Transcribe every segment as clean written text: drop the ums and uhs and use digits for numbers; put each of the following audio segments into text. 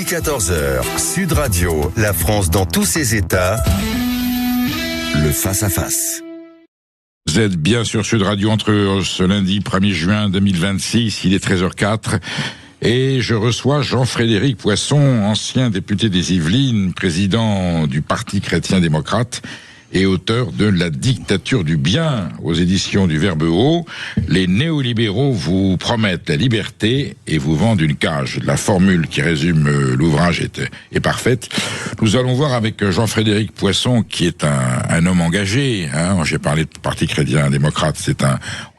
14h, Sud Radio, la France dans tous ses états, le face-à-face. Vous êtes bien sur Sud Radio entre ce lundi 1er juin 2026, il est 13h04. Et je reçois Jean-Frédéric Poisson, ancien député des Yvelines, président du Parti chrétien-démocrate et auteur de La dictature du bien aux éditions du Verbe Haut. Les néolibéraux vous promettent la liberté et vous vendent une cage. La formule qui résume l'ouvrage est parfaite. Nous allons voir avec Jean-Frédéric Poisson, qui est un homme engagé. J'ai parlé de Parti chrétien-démocrate,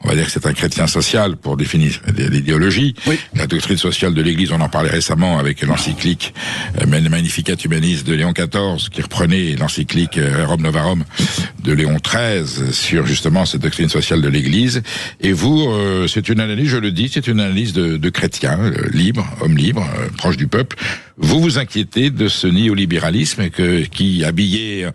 on va dire que c'est un chrétien social pour définir l'idéologie. Oui. La doctrine sociale de l'Église, on en parlait récemment avec l'encyclique Magnificat Humanis de Léon XIV, qui reprenait l'encyclique Rerum Novarum de Léon XIII sur justement cette doctrine sociale de l'Église. Et vous, c'est une analyse, je le dis, c'est une analyse de chrétien, libre, homme libre, proche du peuple. Vous vous inquiétez de ce néolibéralisme qui, habillé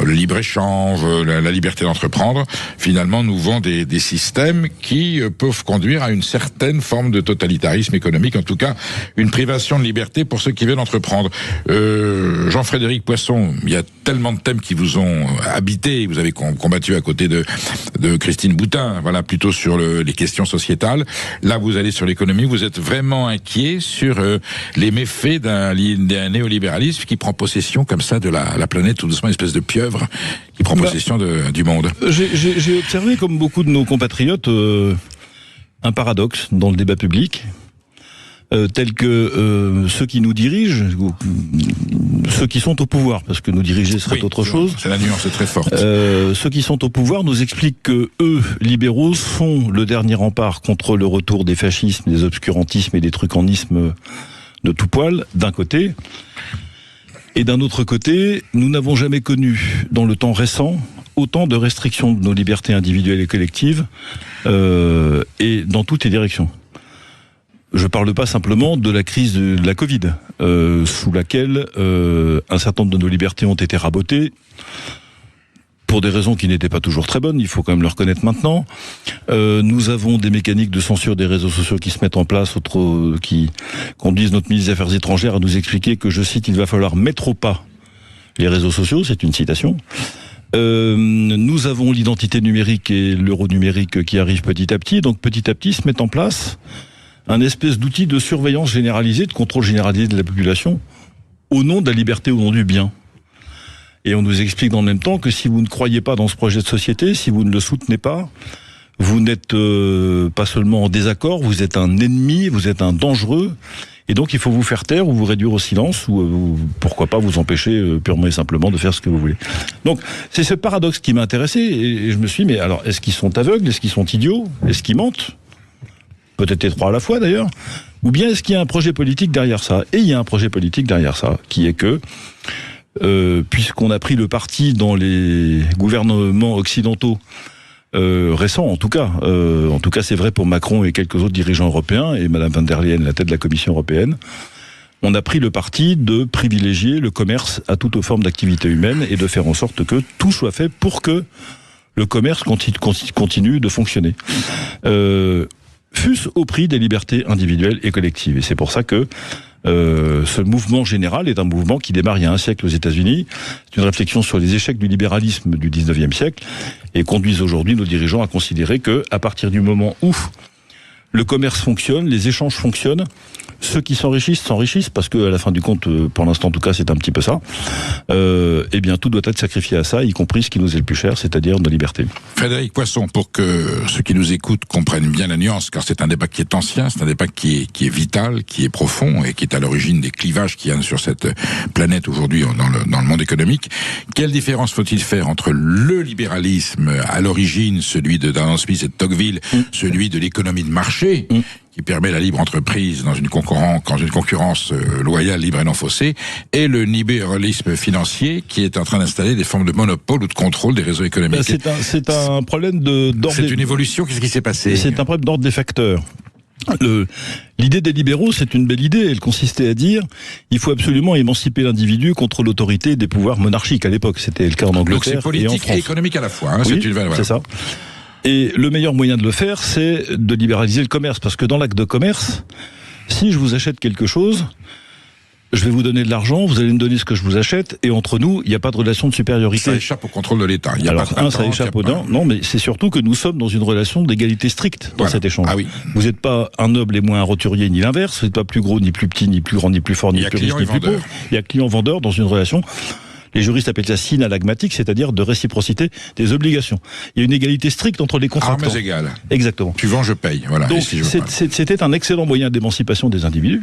le libre-échange, la liberté d'entreprendre, finalement nous vend des systèmes qui peuvent conduire à une certaine forme de totalitarisme économique, en tout cas une privation de liberté pour ceux qui veulent entreprendre. Jean-Frédéric Poisson, il y a tellement de thèmes qui vous ont habité, vous avez combattu à côté de Christine Boutin, voilà, plutôt sur les questions sociétales. Là, vous allez sur l'économie, vous êtes vraiment inquiet sur les méfaits d'un néolibéralisme qui prend possession comme ça de la planète, tout doucement, une espèce de pieuvre qui prend possession du monde. J'ai observé, comme beaucoup de nos compatriotes, un paradoxe dans le débat public, tel que ceux qui nous dirigent, ceux qui sont au pouvoir, parce que nous diriger serait autre chose. C'est la nuance, c'est très forte. Ceux qui sont au pouvoir nous expliquent que eux, libéraux, sont le dernier rempart contre le retour des fascismes, des obscurantismes et des trucanismes de tout poil, d'un côté. Et d'un autre côté, nous n'avons jamais connu, dans le temps récent, autant de restrictions de nos libertés individuelles et collectives, et dans toutes les directions. Je ne parle pas simplement de la crise de la Covid, sous laquelle un certain nombre de nos libertés ont été rabotées, pour des raisons qui n'étaient pas toujours très bonnes, il faut quand même le reconnaître maintenant. Nous avons des mécaniques de censure des réseaux sociaux qui se mettent en place, qui conduisent notre ministre des Affaires étrangères à nous expliquer que, je cite, il va falloir mettre au pas les réseaux sociaux, c'est une citation. Nous avons l'identité numérique et l'euro numérique qui arrivent petit à petit, donc petit à petit se met en place un espèce d'outil de surveillance généralisée, de contrôle généralisé de la population, au nom de la liberté, au nom du bien. Et on nous explique dans le même temps que si vous ne croyez pas dans ce projet de société, si vous ne le soutenez pas, vous n'êtes pas seulement en désaccord, vous êtes un ennemi, vous êtes un dangereux, et donc il faut vous faire taire ou vous réduire au silence, ou pourquoi pas vous empêcher purement et simplement de faire ce que vous voulez. Donc c'est ce paradoxe qui m'a intéressé, et je me suis dit, mais alors est-ce qu'ils sont aveugles, est-ce qu'ils sont idiots, est-ce qu'ils mentent ? Peut-être les trois à la fois d'ailleurs, ou bien est-ce qu'il y a un projet politique derrière ça ? Et il y a un projet politique derrière ça, qui est que puisqu'on a pris le parti dans les gouvernements occidentaux récents, en tout cas c'est vrai pour Macron et quelques autres dirigeants européens, et Madame von der Leyen, la tête de la Commission européenne, on a pris le parti de privilégier le commerce à toute forme d'activité humaine et de faire en sorte que tout soit fait pour que le commerce continue de fonctionner. Fût-ce au prix des libertés individuelles et collectives. Et c'est pour ça que ce mouvement général est un mouvement qui démarre il y a un siècle aux États-Unis. C'est une réflexion sur les échecs du libéralisme du 19e siècle et conduisent aujourd'hui nos dirigeants à considérer que, à partir du moment où le commerce fonctionne, les échanges fonctionnent, ceux qui s'enrichissent, parce que à la fin du compte, pour l'instant en tout cas, c'est un petit peu ça. Eh bien, tout doit être sacrifié à ça, y compris ce qui nous est le plus cher, c'est-à-dire nos libertés. Frédéric Poisson, pour que ceux qui nous écoutent comprennent bien la nuance, car c'est un débat qui est ancien, c'est un débat qui est vital, qui est profond et qui est à l'origine des clivages qu'il y a sur cette planète aujourd'hui dans le monde économique. Quelle différence faut-il faire entre le libéralisme à l'origine, celui de Adam Smith et de Tocqueville, celui de l'économie de marché, qui permet la libre entreprise dans une concurrence loyale, libre et non faussée, et le libéralisme financier qui est en train d'installer des formes de monopole ou de contrôle des réseaux économiques. C'est un problème d'ordre. C'est une évolution. Qu'est-ce qui s'est passé ? C'est un problème d'ordre des facteurs. L'idée des libéraux, c'est une belle idée. Elle consistait à dire il faut absolument émanciper l'individu contre l'autorité des pouvoirs monarchiques. À l'époque, c'était le cas en Angleterre. Donc c'est politique et économique à la fois. Oui, c'est ça. Et le meilleur moyen de le faire, c'est de libéraliser le commerce. Parce que dans l'acte de commerce, si je vous achète quelque chose, je vais vous donner de l'argent, vous allez me donner ce que je vous achète, et entre nous, il n'y a pas de relation de supériorité. Ça échappe au contrôle de l'État. Il y a Alors, pas de ça échappe au non, non, mais c'est surtout que nous sommes dans une relation d'égalité stricte dans cet échange. Ah oui. Vous n'êtes pas un noble et moins un roturier, ni l'inverse. Vous n'êtes pas plus gros, ni plus petit, ni plus grand, ni plus fort, ni plus riche, ni plus pauvre. Il y a client-vendeur dans une relation. Les juristes appellent ça synalagmatique, c'est-à-dire de réciprocité des obligations. Il y a une égalité stricte entre les contractants. Armes égales. Exactement. Tu vends, je paye. Voilà. Donc, c'était un excellent moyen d'émancipation des individus.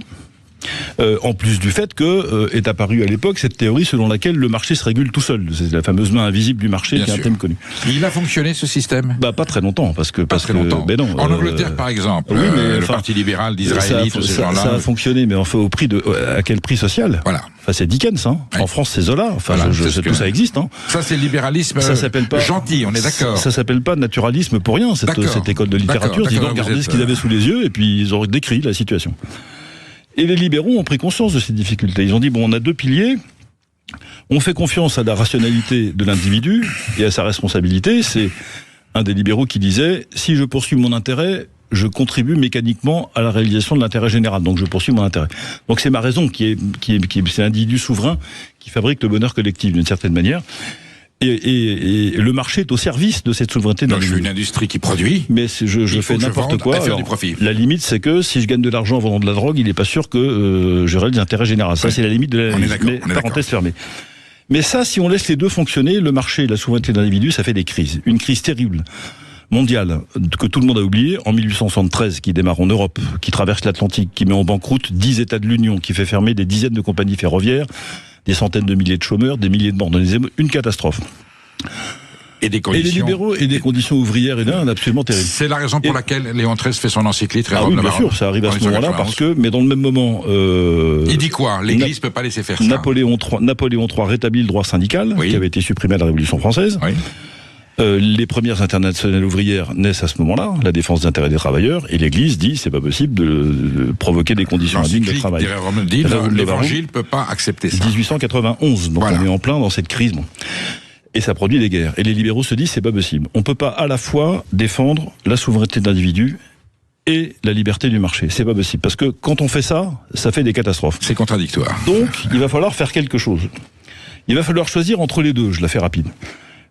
En plus du fait que est apparue à l'époque cette théorie selon laquelle le marché se régule tout seul. C'est la fameuse main invisible du marché, qui est un thème connu. Il a fonctionné ce système ? Pas très longtemps, parce que longtemps. Ben non, en Angleterre, par exemple, oui, mais, le Parti libéral d'Israël, tous ces gens-là. Ça a fonctionné, mais enfin au prix de à quel prix social ? Voilà. Enfin, c'est Dickens, hein. Oui. En France, c'est Zola. Enfin, voilà, tout ça existe, hein. Ça, c'est le libéralisme gentil, on est d'accord. Ça s'appelle pas naturalisme pour rien, cette école de littérature. Ils ont regardé ce qu'ils avaient sous les yeux et puis ils ont décrit la situation. Et les libéraux ont pris conscience de ces difficultés. Ils ont dit, bon, on a deux piliers, on fait confiance à la rationalité de l'individu et à sa responsabilité. C'est un des libéraux qui disait, si je poursuis mon intérêt, je contribue mécaniquement à la réalisation de l'intérêt général. Donc je poursuis mon intérêt. Donc c'est ma raison c'est l'individu souverain qui fabrique le bonheur collectif d'une certaine manière. Et le marché est au service de cette souveraineté. Donc je suis une industrie qui produit. Mais je fais n'importe quoi. Faire du profit. La limite, c'est que si je gagne de l'argent en vendant de la drogue, il n'est pas sûr que je réalise l'intérêt général. Ça, c'est la limite de la parenthèse fermée. Mais ça, si on laisse les deux fonctionner, le marché et la souveraineté de l'individu, ça fait des crises. Une crise terrible, mondiale, que tout le monde a oublié, en 1873, qui démarre en Europe, qui traverse l'Atlantique, qui met en banqueroute 10 États de l'Union, qui fait fermer des dizaines de compagnies ferroviaires, des centaines de milliers de chômeurs, des milliers de morts dans les émeutes, une catastrophe. Et des conditions. Et les libéraux et des conditions ouvrières et d'un absolument terrible. C'est la raison pour laquelle Léon XIII fait son encyclique. Oui, bien sûr, ça arrive à ce moment-là parce que, mais dans le même moment, il dit quoi ? L'Église peut pas laisser faire ça. Napoléon III rétablit le droit syndical, qui avait été supprimé à la Révolution française. Oui. Les premières internationales ouvrières naissent à ce moment-là, la défense des intérêts des travailleurs, et l'Église dit c'est pas possible de provoquer des conditions indignes de travail. L'Évangile peut pas accepter ça. 1891, donc on est en plein dans cette crise. Et ça produit des guerres. Et les libéraux se disent c'est pas possible. On peut pas à la fois défendre la souveraineté de l'individu et la liberté du marché. C'est pas possible. Parce que quand on fait ça, ça fait des catastrophes. C'est contradictoire. Donc, il va falloir faire quelque chose. Il va falloir choisir entre les deux, je la fais rapide.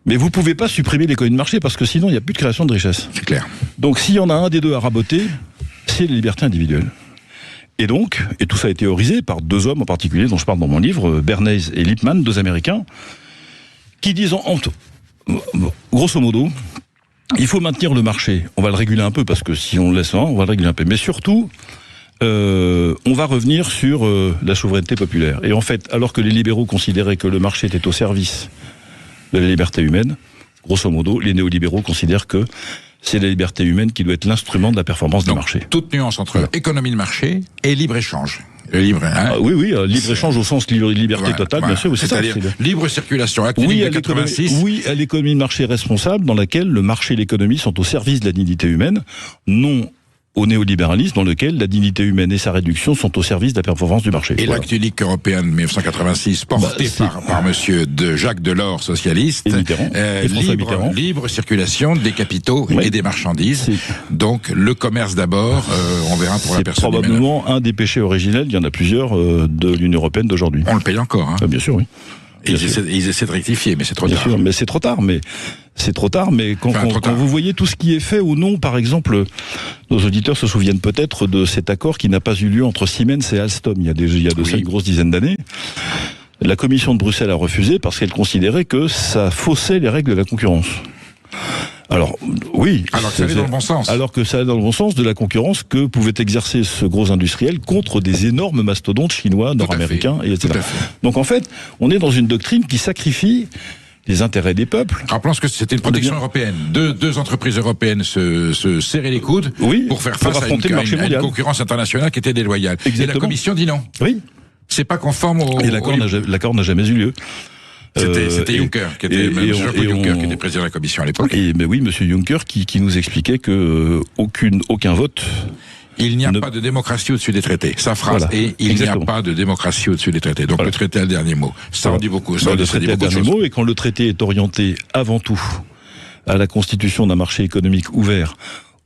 Mais vous pouvez pas supprimer l'économie de marché parce que sinon il n'y a plus de création de richesse. C'est clair. Donc s'il y en a un des deux à raboter, c'est les libertés individuelles. Et donc, et tout ça a été théorisé par deux hommes en particulier dont je parle dans mon livre, Bernays et Lippmann, deux Américains, qui disent grosso modo, il faut maintenir le marché. On va le réguler un peu parce que si on le laisse on va le réguler un peu. Mais surtout, on va revenir sur la souveraineté populaire. Et en fait, alors que les libéraux considéraient que le marché était au service de la liberté humaine, grosso modo, les néolibéraux considèrent que c'est la liberté humaine qui doit être l'instrument de la performance du marché. Toute nuance entre économie de marché et libre-échange. Le libre, hein oui, libre-échange au sens liberté totale, bien sûr. C'est-à-dire libre circulation, acte de 86. Oui, à l'économie de marché responsable, dans laquelle le marché et l'économie sont au service de la dignité humaine, non au néolibéralisme dans lequel la dignité humaine et sa réduction sont au service de la performance du marché. Et l'acte unique européen de 1986, porté par monsieur Jacques Delors, socialiste, libre circulation des capitaux et des marchandises. Donc le commerce d'abord, on verra pour la personne. C'est probablement un des péchés originels, il y en a plusieurs, de l'Union européenne d'aujourd'hui. On le paye encore. Hein. Bien sûr, oui. Ils essaient de rectifier, mais c'est trop tard. Bien sûr, mais c'est trop tard. Mais quand vous voyez tout ce qui est fait ou non, par exemple, nos auditeurs se souviennent peut-être de cet accord qui n'a pas eu lieu entre Siemens et Alstom il y a de ça une grosse dizaine d'années. La Commission de Bruxelles a refusé parce qu'elle considérait que ça faussait les règles de la concurrence. Alors, oui. Alors que ça allait dans le bon sens. Alors que ça allait dans le bon sens de la concurrence que pouvait exercer ce gros industriel contre des énormes mastodontes chinois, nord-américains, etc. Donc en fait, on est dans une doctrine qui sacrifie les intérêts des peuples. Rappelons que c'était une protection européenne. Deux entreprises européennes se serraient les coudes pour faire face à une concurrence internationale qui était déloyale. Exactement. Et la Commission dit non. Oui. C'est pas conforme au... Et l'accord n'a jamais eu lieu. C'était Juncker, qui était président de la Commission à l'époque. Mais oui, monsieur Juncker, qui nous expliquait que aucun vote. Il n'y a pas de démocratie au-dessus des traités. Sa phrase. Voilà. Et il n'y a pas de démocratie au-dessus des traités. Donc le traité a le dernier mot. Ça en dit beaucoup. Le traité a le dernier mot, et quand le traité est orienté avant tout à la constitution d'un marché économique ouvert,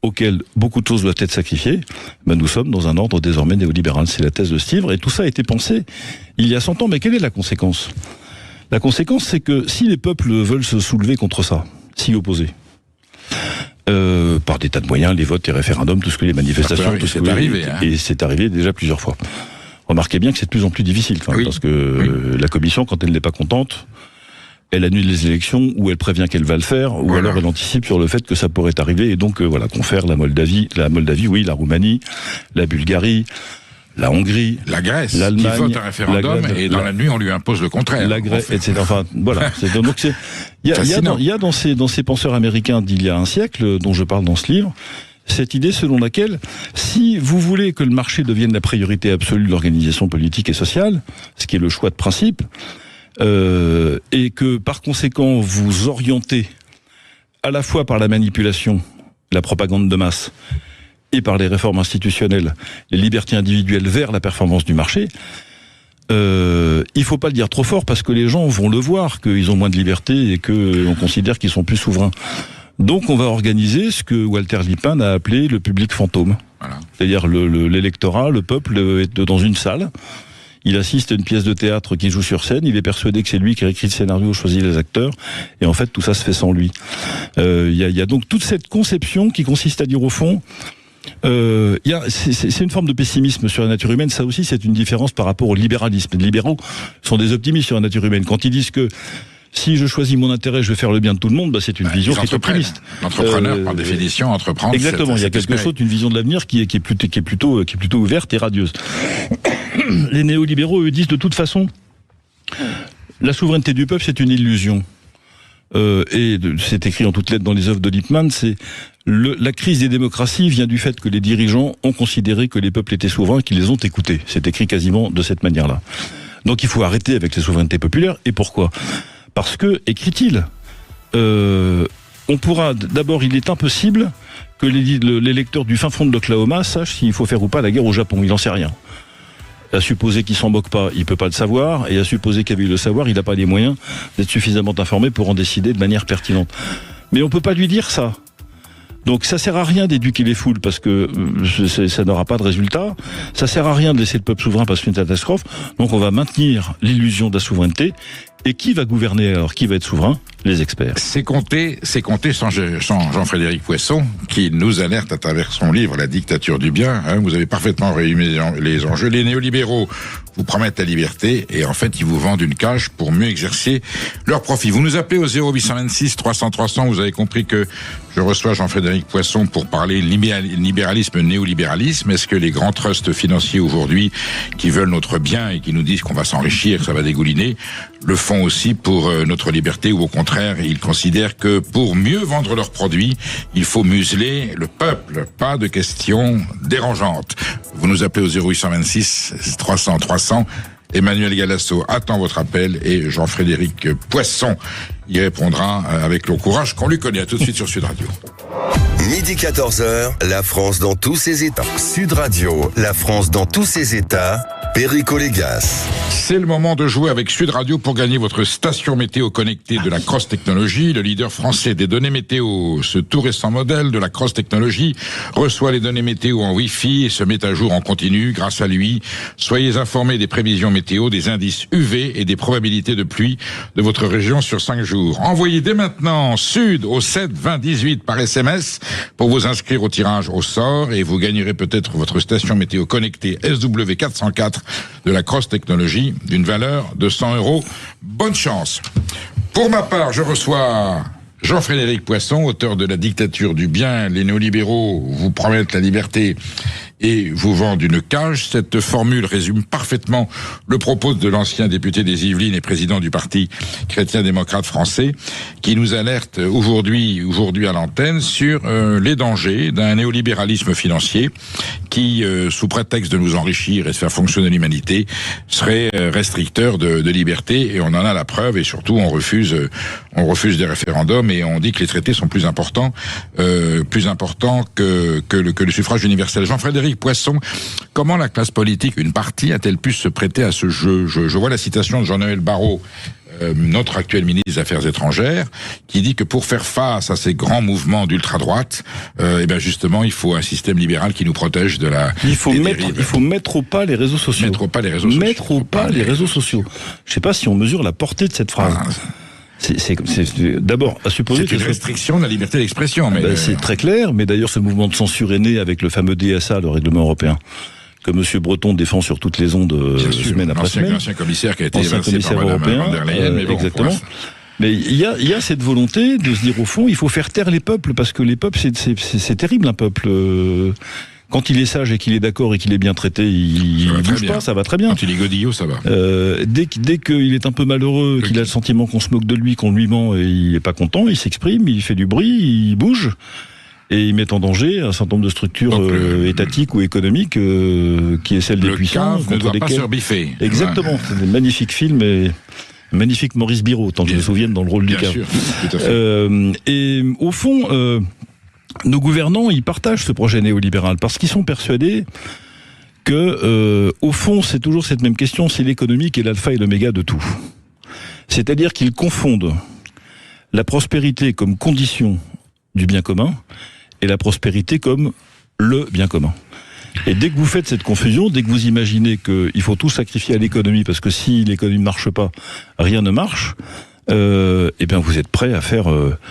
auquel beaucoup de choses doivent être sacrifiées, nous sommes dans un ordre désormais néolibéral. C'est la thèse de ce livre, et tout ça a été pensé il y a 100 ans. Mais quelle est la conséquence ? La conséquence, c'est que si les peuples veulent se soulever contre ça, s'y opposer, par des tas de moyens, les votes, les référendums, tout ce que les manifestations, tout ce qui est arrivé, et c'est arrivé déjà plusieurs fois. Remarquez bien que c'est de plus en plus difficile, parce que la commission, quand elle n'est pas contente, elle annule les élections, ou elle prévient qu'elle va le faire, ou alors elle anticipe sur le fait que ça pourrait arriver, et donc confère la Moldavie, oui, la Roumanie, la Bulgarie, la Hongrie, la Grèce, l'Allemagne, qui vote un référendum, et dans la nuit on lui impose le contraire. La Grèce, etc. Enfin, voilà. Donc il y a dans ces penseurs américains d'il y a un siècle, dont je parle dans ce livre, cette idée selon laquelle, si vous voulez que le marché devienne la priorité absolue de l'organisation politique et sociale, ce qui est le choix de principe, et que par conséquent vous orientez à la fois par la manipulation, la propagande de masse, et par les réformes institutionnelles, les libertés individuelles vers la performance du marché, il faut pas le dire trop fort parce que les gens vont le voir, qu'ils ont moins de liberté et qu'on considère qu'ils sont plus souverains. Donc on va organiser ce que Walter Lippmann a appelé le public fantôme. Voilà. C'est-à-dire l'électorat, le peuple est dans une salle, il assiste à une pièce de théâtre qui joue sur scène, il est persuadé que c'est lui qui a écrit le scénario, choisi les acteurs, et en fait tout ça se fait sans lui. Il y a donc toute cette conception qui consiste à dire au fond, c'est une forme de pessimisme sur la nature humaine. Ça aussi, c'est une différence par rapport au libéralisme. Les libéraux sont des optimistes sur la nature humaine. Quand ils disent que si je choisis mon intérêt, je vais faire le bien de tout le monde, c'est une vision qui est optimiste. L'entrepreneur, par définition, entreprendre. Exactement. Il y a quelque chose d'une vision de l'avenir qui est plutôt ouverte et radieuse. Les néolibéraux, eux, disent de toute façon, la souveraineté du peuple, c'est une illusion. Et c'est écrit en toutes lettres dans les œuvres de Lippmann, la crise des démocraties vient du fait que les dirigeants ont considéré que les peuples étaient souverains et qu'ils les ont écoutés. C'est écrit quasiment de cette manière-là. Donc il faut arrêter avec les souverainetés populaires. Et pourquoi ? Parce que, écrit-il, on pourra, d'abord, il est impossible que l'électeur du fin fond de l'Oklahoma sache s'il faut faire ou pas la guerre au Japon. Il n'en sait rien. À supposer qu'il s'en moque pas, il peut pas le savoir, et à supposer qu'il veut le savoir, il n'a pas les moyens d'être suffisamment informé pour en décider de manière pertinente. Mais on peut pas lui dire ça. Donc ça sert à rien d'éduquer les foules parce que ça n'aura pas de résultat. Ça sert à rien de laisser le peuple souverain parce que c'est une catastrophe. Donc on va maintenir l'illusion de la souveraineté. Et qui va gouverner alors ? Qui va être souverain ? Les experts. C'est compté sans Jean-Frédéric Poisson, qui nous alerte à travers son livre La dictature du bien. Vous avez parfaitement résumé les enjeux. Les néolibéraux vous promettent la liberté et en fait ils vous vendent une cage pour mieux exercer leur profit. Vous nous appelez au 0826 300 300. Vous avez compris que je reçois Jean-Frédéric Poisson pour parler libéralisme, néolibéralisme. Est-ce que les grands trusts financiers aujourd'hui qui veulent notre bien et qui nous disent qu'on va s'enrichir, ça va dégouliner, le font aussi pour notre liberté, ou au contraire, ils considèrent que pour mieux vendre leurs produits, il faut museler le peuple. Pas de questions dérangeantes. Vous nous appelez au 0826 300 300. Emmanuel Galasso attend votre appel et Jean-Frédéric Poisson y répondra avec le courage qu'on lui connaît. À tout de suite sur Sud Radio. Midi 14h, la France dans tous ses états. Sud Radio, la France dans tous ses états. Perico Légas. C'est le moment de jouer avec Sud Radio pour gagner votre station météo connectée de la Cross Technology. Le leader français des données météo, ce tout récent modèle de la Cross Technology, reçoit les données météo en Wi-Fi et se met à jour en continu grâce à lui. Soyez informés des prévisions météo, des indices UV et des probabilités de pluie de votre région sur 5 jours. Envoyez dès maintenant Sud au 7 20 18 par SMS pour vous inscrire au tirage au sort et vous gagnerez peut-être votre station météo connectée SW404 de la Cross Technology d'une valeur de 100 €. Bonne chance. Pour ma part, je reçois Jean-Frédéric Poisson, auteur de La dictature du bien. Les néolibéraux vous promettent la liberté et vous vendent une cage. Cette formule résume parfaitement le propos de l'ancien député des Yvelines et président du Parti chrétien-démocrate français, qui nous alerte aujourd'hui à l'antenne sur les dangers d'un néolibéralisme financier qui, sous prétexte de nous enrichir et de faire fonctionner l'humanité, serait restricteur de liberté. Et on en a la preuve, et surtout on refuse des référendums et on dit que les traités sont plus importants que le suffrage universel. Jean-Frédéric Poisson, comment la classe politique, une partie, a-t-elle pu se prêter à ce jeu ? Je vois la citation de Jean-Noël Barrot notre actuel ministre des Affaires étrangères, qui dit que pour faire face à ces grands mouvements d'ultra-droite, justement, il faut un système libéral qui nous protège de la... Il faut mettre au pas les réseaux sociaux. Mettre au pas les réseaux sociaux. Mettre au pas les réseaux sociaux. Je ne sais pas si on mesure la portée de cette phrase. C'est d'abord à supposer que c'est une restriction de la liberté d'expression. Mais c'est très clair, mais d'ailleurs ce mouvement de censure est né avec le fameux DSA, le règlement européen, que M. Breton défend sur toutes les ondes semaine après semaine. L'ancien commissaire qui a été évincé par Mme von der Leyen, mais bon, exactement. Mais il y a cette volonté de se dire au fond, il faut faire taire les peuples, parce que les peuples, c'est terrible un peuple. Quand il est sage et qu'il est d'accord et qu'il est bien traité, il ne bouge pas, ça va très bien. Quand il est godillot, ça va. Dès qu'il est un peu malheureux, qu'il a le sentiment qu'on se moque de lui, qu'on lui ment et il n'est pas content, il s'exprime, il fait du bruit, il bouge. Et il met en danger un certain nombre de structures étatiques ou économiques qui est celle des puissants. Ne doit pas se rebiffer. Exactement. C'est un magnifique film et magnifique Maurice Biraud, tant que je me souvienne, dans le rôle du cave. Bien sûr, tout à fait. Et au fond, nos gouvernants, ils partagent ce projet néolibéral parce qu'ils sont persuadés que, au fond, c'est toujours cette même question, c'est l'économie qui est l'alpha et l'oméga de tout. C'est-à-dire qu'ils confondent la prospérité comme condition du bien commun et la prospérité comme le bien commun. Et dès que vous faites cette confusion, dès que vous imaginez qu'il faut tout sacrifier à l'économie, parce que si l'économie ne marche pas, rien ne marche, vous êtes prêt à faire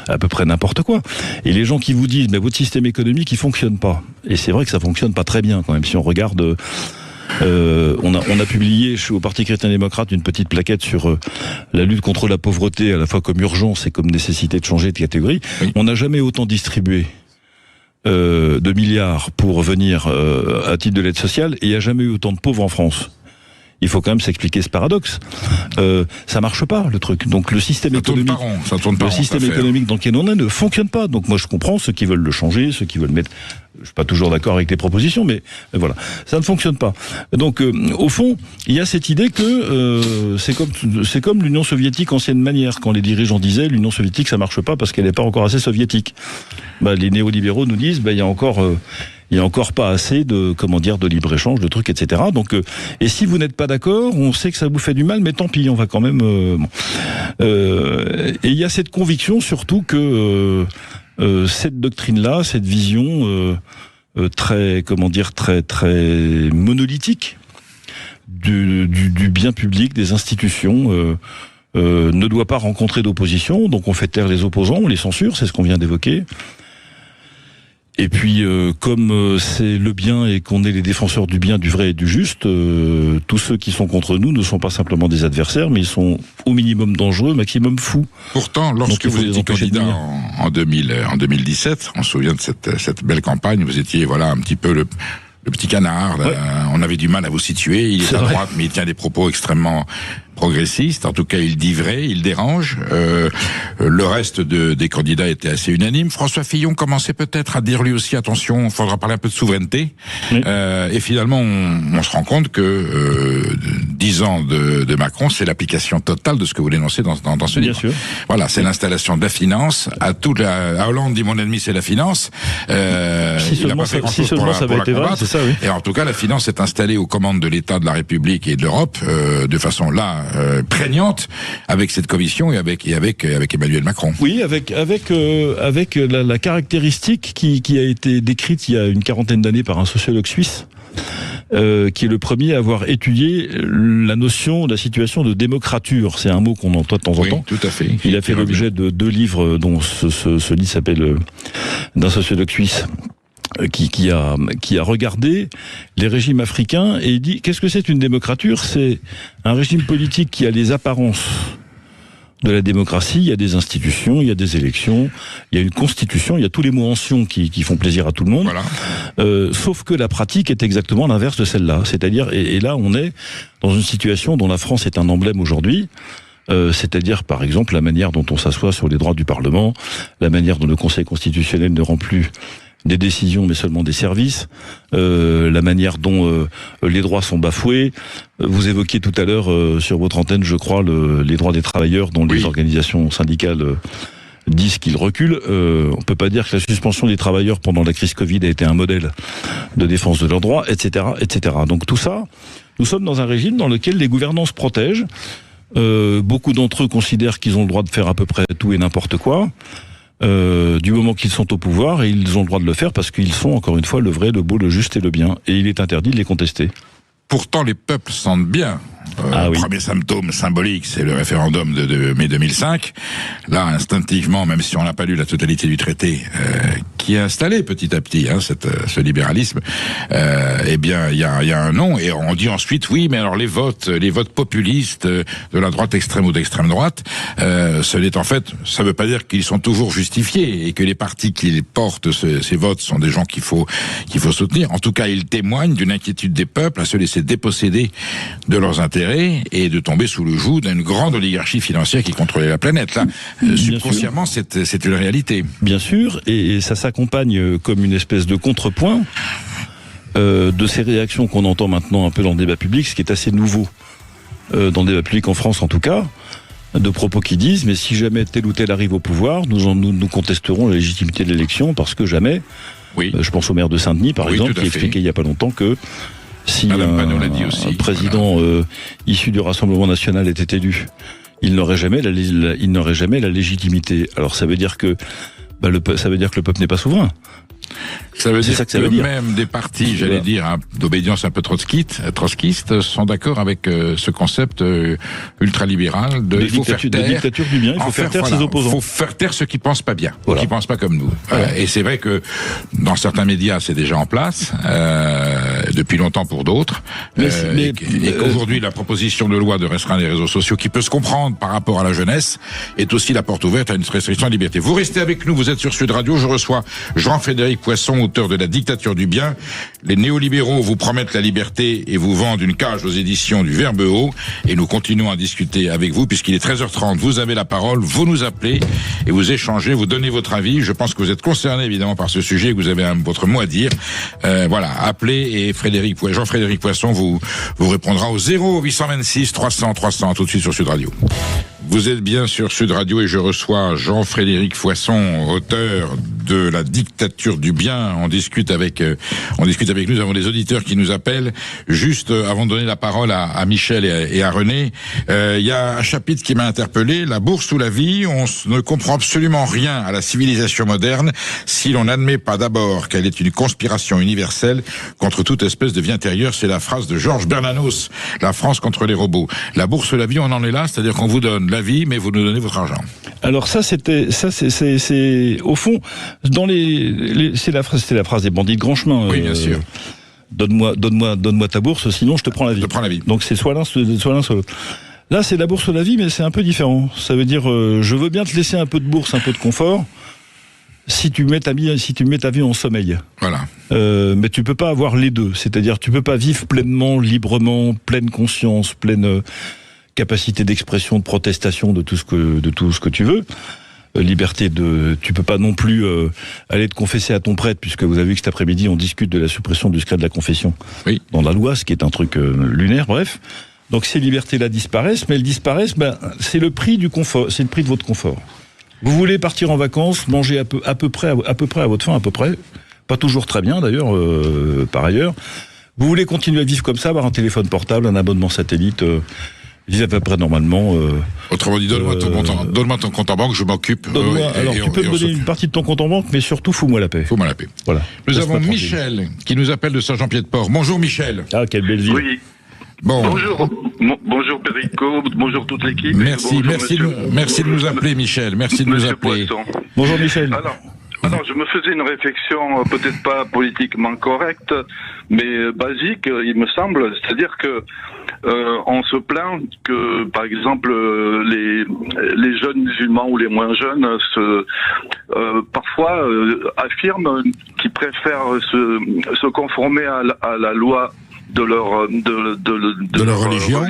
à peu près n'importe quoi. Et les gens qui vous disent, mais votre système économique, il fonctionne pas. Et c'est vrai que ça fonctionne pas très bien quand même. Si on regarde, on a publié au Parti chrétien-démocrate une petite plaquette sur la lutte contre la pauvreté, à la fois comme urgence et comme nécessité de changer de catégorie. Oui. On n'a jamais autant distribué de milliards pour venir à titre de l'aide sociale, et il n'y a jamais eu autant de pauvres en France. Il faut quand même s'expliquer ce paradoxe. Ça marche pas, le truc. Donc le système économique, dans lequel on est ne fonctionne pas. Donc moi je comprends ceux qui veulent le changer, ceux qui veulent mettre. Je suis pas toujours d'accord avec les propositions, mais voilà, ça ne fonctionne pas. Donc au fond, il y a cette idée que c'est comme l'Union soviétique ancienne manière, quand les dirigeants disaient l'Union soviétique ça marche pas parce qu'elle n'est pas encore assez soviétique. Les néolibéraux nous disent il y a encore pas assez de libre-échange, de trucs, etc. Donc, et si vous n'êtes pas d'accord, on sait que ça vous fait du mal, mais tant pis, on va quand même. Et il y a cette conviction surtout que cette doctrine-là, cette vision très monolithique du bien public, des institutions, ne doit pas rencontrer d'opposition. Donc on fait taire les opposants, on les censure, c'est ce qu'on vient d'évoquer. Et puis, comme c'est le bien et qu'on est les défenseurs du bien, du vrai et du juste, tous ceux qui sont contre nous ne sont pas simplement des adversaires, mais ils sont au minimum dangereux, maximum fous. Pourtant, lorsque vous étiez candidat en 2017, on se souvient de cette belle campagne, vous étiez un petit peu le petit canard, ouais. On avait du mal à vous situer, il est à droite, mais il tient des propos extrêmement progressiste, en tout cas il dit vrai, il dérange. Le reste des candidats était assez unanime. François Fillon commençait peut-être à dire lui aussi attention, il faudra parler un peu de souveraineté. Oui. Et finalement on se rend compte que 10 ans de Macron, c'est l'application totale de ce que vous dénoncez dans ce livre. Sûr. Voilà, c'est l'installation de la finance. À Hollande dit mon ennemi c'est la finance. Si seulement ça avait été vrai, c'est ça, oui. Et en tout cas la finance est installée aux commandes de l'État, de la République et de l'Europe de façon prégnante avec cette commission et avec Emmanuel Macron. Oui, avec la caractéristique qui a été décrite il y a une quarantaine d'années par un sociologue suisse, qui est le premier à avoir étudié la situation de démocrature. C'est un mot qu'on entend de temps en temps. Tout à fait. Il a fait l'objet de 2 livres, dont ce livre s'appelle d'un sociologue suisse. Qui a regardé les régimes africains et dit qu'est-ce que c'est une démocrature ? C'est un régime politique qui a les apparences de la démocratie, il y a des institutions, il y a des élections, il y a une constitution, il y a tous les mots anciens qui font plaisir à tout le monde. Voilà. Sauf que la pratique est exactement l'inverse de celle-là. C'est-à-dire, et là on est dans une situation dont la France est un emblème aujourd'hui. C'est-à-dire, par exemple, la manière dont on s'assoit sur les droits du Parlement, la manière dont le Conseil constitutionnel ne rend plus des décisions mais seulement des services, la manière dont les droits sont bafoués. Vous évoquiez tout à l'heure sur votre antenne, je crois, les droits des travailleurs dont les organisations syndicales disent qu'ils reculent. On peut pas dire que la suspension des travailleurs pendant la crise Covid a été un modèle de défense de leurs droits, etc., etc. Donc tout ça, nous sommes dans un régime dans lequel les gouvernants se protègent. Beaucoup d'entre eux considèrent qu'ils ont le droit de faire à peu près tout et n'importe quoi. Du moment qu'ils sont au pouvoir, et ils ont le droit de le faire parce qu'ils sont, encore une fois, le vrai, le beau, le juste et le bien. Et il est interdit de les contester. Pourtant, les peuples sentent bien. Premier symptôme symbolique, c'est le référendum de mai 2005. Là, instinctivement, même si on n'a pas lu la totalité du traité, qui est installé petit à petit, ce libéralisme, eh bien, il y a un non, et on dit ensuite, oui, mais alors les votes populistes de la droite extrême ou d'extrême droite, ce n'est en fait, ça ne veut pas dire qu'ils sont toujours justifiés, et que les partis qui portent ces votes sont des gens qu'il faut soutenir. En tout cas, ils témoignent d'une inquiétude des peuples à se laisser déposséder de leurs intérêts et de tomber sous le joug d'une grande oligarchie financière qui contrôlait la planète. Là, subconsciemment, c'est une réalité. Bien sûr, et ça s'accompagne comme une espèce de contrepoint de ces réactions qu'on entend maintenant un peu dans le débat public, ce qui est assez nouveau dans le débat public en France en tout cas, de propos qui disent mais si jamais tel ou tel arrive au pouvoir, nous contesterons la légitimité de l'élection parce que jamais. Oui. Je pense au maire de Saint-Denis par exemple qui expliquait il y a pas longtemps que si un président issu du Rassemblement national était élu, il n'aurait jamais la légitimité. Alors ça veut dire que le peuple n'est pas souverain. Ça veut dire que même des partis, j'allais dire, d'obédience un peu trotskiste, sont d'accord avec ce concept ultralibéral de dictature du bien, il faut faire taire ses opposants. Il faut faire taire ceux qui pensent pas bien, ou qui pensent pas comme nous. Et c'est vrai que dans certains médias, c'est déjà en place, depuis longtemps pour d'autres, et qu'aujourd'hui, la proposition de loi de restreindre les réseaux sociaux, qui peut se comprendre par rapport à la jeunesse, est aussi la porte ouverte à une restriction de liberté. Vous restez avec nous, vous êtes sur Sud Radio, je reçois Jean-Frédéric Poisson, auteur de La dictature du bien. Les néolibéraux vous promettent la liberté et vous vendent une cage aux éditions du Verbe Haut. Et nous continuons à discuter avec vous puisqu'il est 13h30. Vous avez la parole, vous nous appelez et vous échangez, vous donnez votre avis. Je pense que vous êtes concerné évidemment par ce sujet et que vous avez votre mot à dire. Appelez et Jean-Frédéric Poisson vous répondra au 0826 300 300 tout de suite sur Sud Radio. Vous êtes bien sur Sud Radio et je reçois Jean-Frédéric Poisson, auteur de La dictature du bien. On discute avec nous. Nous avons des auditeurs qui nous appellent. Juste avant de donner la parole à Michel et à René, il y a un chapitre qui m'a interpellé. La bourse ou la vie. On ne comprend absolument rien à la civilisation moderne si l'on n'admet pas d'abord qu'elle est une conspiration universelle contre toute espèce de vie intérieure. C'est la phrase de Georges Bernanos. La France contre les robots. La bourse ou la vie, on en est là, c'est-à-dire qu'on vous donne la vie, mais vous nous donnez votre argent. Alors c'est au fond c'était la phrase des bandits de grand chemin. Oui, bien sûr. Donne-moi ta bourse, sinon je te prends la vie. Donc c'est soit l'un, soit l'autre. Là, c'est la bourse ou la vie, mais c'est un peu différent. Ça veut dire, je veux bien te laisser un peu de bourse, un peu de confort, si tu mets ta vie en sommeil. Voilà. Mais tu peux pas avoir les deux. C'est-à-dire, tu peux pas vivre pleinement, librement, pleine conscience, pleine capacité d'expression, de protestation, de tout ce que tu veux. Tu peux pas non plus aller te confesser à ton prêtre, puisque vous avez vu que cet après-midi on discute de la suppression du secret de la confession dans la loi, ce qui est un truc lunaire, bref. Donc ces libertés-là disparaissent, mais elles disparaissent, c'est le prix du confort, c'est le prix de votre confort. Vous voulez partir en vacances, manger à peu près à votre faim, pas toujours très bien d'ailleurs, par ailleurs. Vous voulez continuer à vivre comme ça, avoir un téléphone portable, un abonnement satellite, vivre à peu près normalement. Autrement dit, donne-moi ton compte en banque, je m'occupe. Tu peux me donner une partie de ton compte en banque, mais surtout, fous-moi la paix. Fous-moi la paix. Voilà. Nous avons Michel, qui nous appelle de Saint-Jean-Pied-de-Port. Bonjour Michel. Ah, quelle belle ville. Oui. Bon. Bonjour Perico, bonjour toute l'équipe. Merci de nous appeler Michel, merci de nous appeler. Poisson. Bonjour Michel. Alors, je me faisais une réflexion peut-être pas politiquement correcte, mais basique, il me semble. C'est-à-dire que on se plaint que, par exemple, les jeunes musulmans ou les moins jeunes parfois affirment qu'ils préfèrent se conformer à la loi de leur religion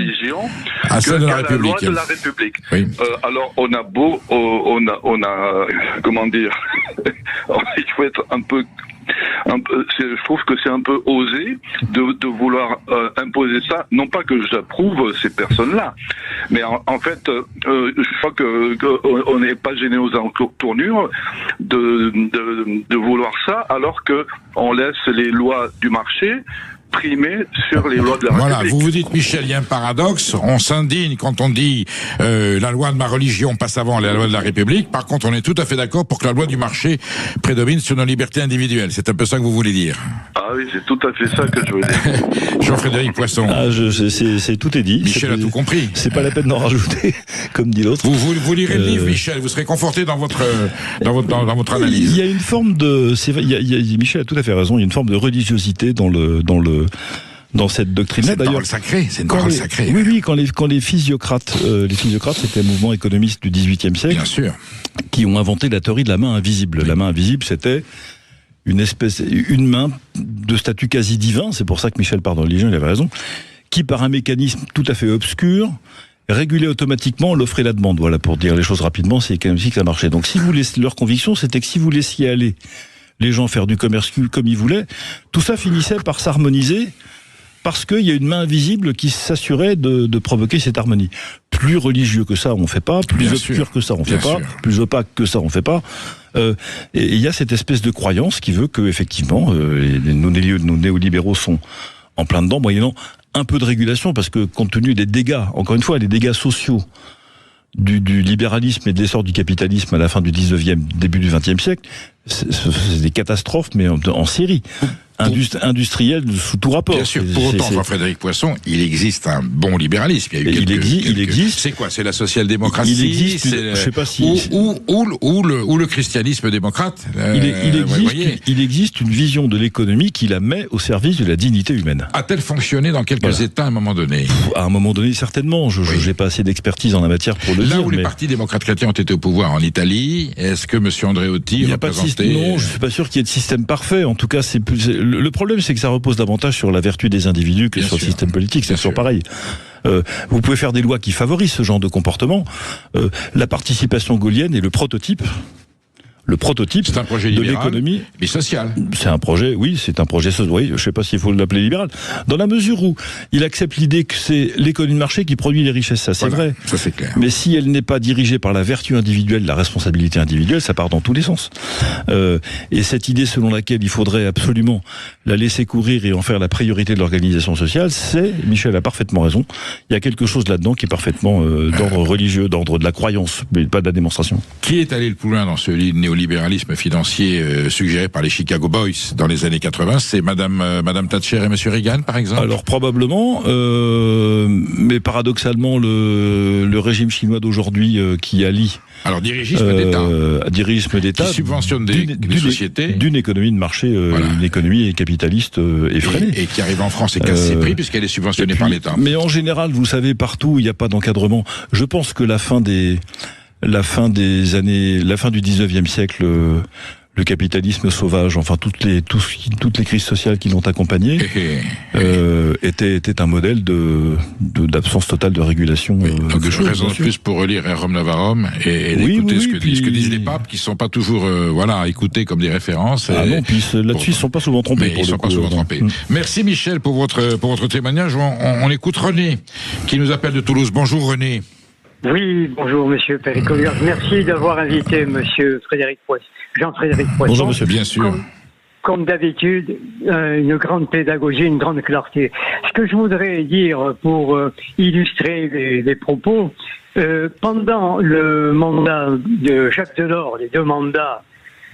à celle de la République. Loi de la République. Oui. Alors on a comment dire il faut être un peu je trouve que c'est un peu osé de vouloir imposer ça. Non pas que j'approuve ces personnes-là, mais en fait, je crois qu'on n'est pas gêné aux entournures de vouloir ça, alors que on laisse les lois du marché primer sur les lois de la Voilà, République. vous dites, Michel, il y a un paradoxe. On s'indigne quand on dit la loi de ma religion passe avant la loi de la République. Par contre, on est tout à fait d'accord pour que la loi du marché prédomine sur nos libertés individuelles. C'est un peu ça que vous voulez dire. Ah oui, c'est tout à fait ça que je veux dire. Jean-Frédéric Poisson. Tout est dit. Michel a tout compris. C'est pas la peine d'en rajouter, comme dit l'autre. Vous lirez le livre, Michel. Vous serez conforté dans votre analyse. Il y a une forme de, Michel a tout à fait raison. Il y a une forme de religiosité dans cette doctrine-là. C'est une parole sacrée. C'est une parole sacrée. Oui, quand les physiocrates, c'était un mouvement économiste du XVIIIe siècle. Bien sûr. Qui ont inventé la théorie de la main invisible. Oui. La main invisible, c'était une main de statut quasi divin. C'est pour ça que Michel parle de religion, il avait raison. Qui, par un mécanisme tout à fait obscur, régulait automatiquement l'offre et la demande. Voilà, pour dire les choses rapidement, c'est comme si ça marchait. Donc, si vous laissiez, leur conviction, c'était que si vous laissiez aller les gens faire du commerce comme ils voulaient, tout ça finissait par s'harmoniser parce qu'il y a une main invisible qui s'assurait de provoquer cette harmonie. Plus religieux que ça, on fait pas. Plus obscur que ça, on fait pas. Plus opaque que ça, on fait pas. Et il y a cette espèce de croyance qui veut que, effectivement, nos néolibéraux sont en plein dedans, moyennant un peu de régulation, parce que compte tenu des dégâts, encore une fois, les dégâts sociaux du libéralisme et de l'essor du capitalisme à la fin du 19e, début du 20e siècle, c'est des catastrophes, mais en série. Industriel sous tout rapport. Bien sûr, pour autant, Jean-Frédéric Poisson, il existe un bon libéralisme. Il existe. C'est quoi? C'est la social-démocratie? Il existe, je sais pas si... Ou le christianisme démocrate? Il existe une vision de l'économie qui la met au service de la dignité humaine. A-t-elle fonctionné dans quelques États à un moment donné? À un moment donné, certainement. Je n'ai pas assez d'expertise en la matière pour le dire. Là où les partis démocrates chrétiens ont été au pouvoir, en Italie, est-ce que M. Andreotti représentait... Non, je suis pas sûr qu'il y ait de système parfait. En tout cas, le problème, c'est que ça repose davantage sur la vertu des individus que sur le système politique. C'est toujours pareil. Vous pouvez faire des lois qui favorisent ce genre de comportement. La participation gaullienne est le prototype. C'est un projet de libéral, l'économie, mais social. C'est un projet social. Oui, je sais pas s'il faut l'appeler libéral. Dans la mesure où il accepte l'idée que c'est l'économie de marché qui produit les richesses, ça c'est vrai. Ça c'est clair. Mais si elle n'est pas dirigée par la vertu individuelle, la responsabilité individuelle, ça part dans tous les sens. Et cette idée selon laquelle il faudrait absolument la laisser courir et en faire la priorité de l'organisation sociale, Michel a parfaitement raison. Il y a quelque chose là-dedans qui est parfaitement d'ordre religieux, d'ordre de la croyance, mais pas de la démonstration. Qui est allé le plus loin dans ce néolibéralisme financier suggéré par les Chicago Boys dans les années 80? C'est Madame Thatcher et Monsieur Reagan, par exemple? Alors probablement, mais paradoxalement, le régime chinois d'aujourd'hui qui allie dirigisme d'État, qui subventionne des sociétés, d'une économie de marché, une économie capitaliste effrénée, et qui arrive en France et casse ses prix puisqu'elle est subventionnée par l'État. Mais en général, vous savez, partout il n'y a pas d'encadrement. Je pense que la fin du 19e siècle, le capitalisme sauvage, enfin toutes les crises sociales qui l'ont accompagné, était un modèle d'absence totale de régulation. Donc je raison de plus pour relire Rerum Novarum et d'écouter ce que disent les papes, qui sont pas toujours écoutés comme des références. Puis là-dessus ils sont pas souvent trompés. Merci Michel pour votre témoignage. On écoute René qui nous appelle de Toulouse. Bonjour René. Oui, bonjour Monsieur Perico. Merci d'avoir invité Monsieur Jean-Frédéric Poisson. Bonjour Monsieur, bien sûr. Comme d'habitude, une grande pédagogie, une grande clarté. Ce que je voudrais dire pour illustrer les propos, pendant le mandat de Jacques Delors, les 2 mandats